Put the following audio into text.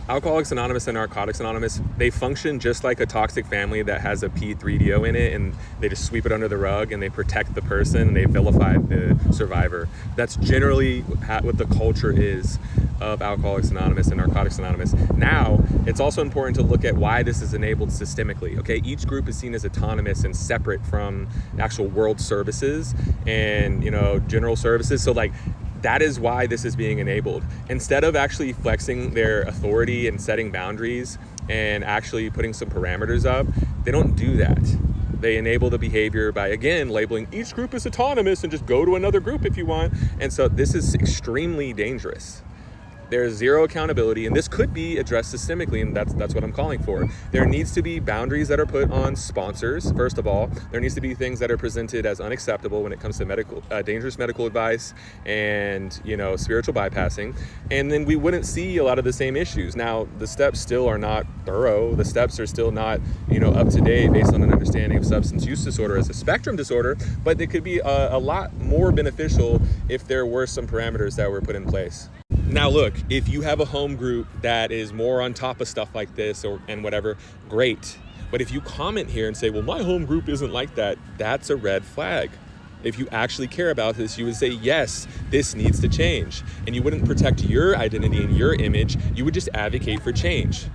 Alcoholics Anonymous and Narcotics Anonymous, they function just like a toxic family that has a P3DO in it, and they just sweep it under the rug and they protect the person and they vilify the survivor. That's generally what the culture is of Alcoholics Anonymous and Narcotics Anonymous. Now, it's also important to look at why this is enabled systemically. Okay, each group is seen as autonomous and separate from actual world services and general services. So that is why this is being enabled. Instead of actually flexing their authority and setting boundaries and actually putting some parameters up, they don't do that. They enable the behavior by, again, labeling each group as autonomous and just go to another group if you want. And so this is extremely dangerous. There's zero accountability, and this could be addressed systemically, and that's what I'm calling for. There needs to be boundaries that are put on sponsors. First of all, there needs to be things that are presented as unacceptable when it comes to dangerous medical advice and spiritual bypassing, and then we wouldn't see a lot of the same issues. Now, the steps still are not thorough. The steps are still not up to date based on an understanding of substance use disorder as a spectrum disorder, but they could be a lot more beneficial if there were some parameters that were put in place. Now look, if you have a home group that is more on top of stuff like this and whatever, great. But if you comment here and say, well, my home group isn't like that, that's a red flag. If you actually care about this, you would say, yes, this needs to change. And you wouldn't protect your identity and your image. You would just advocate for change.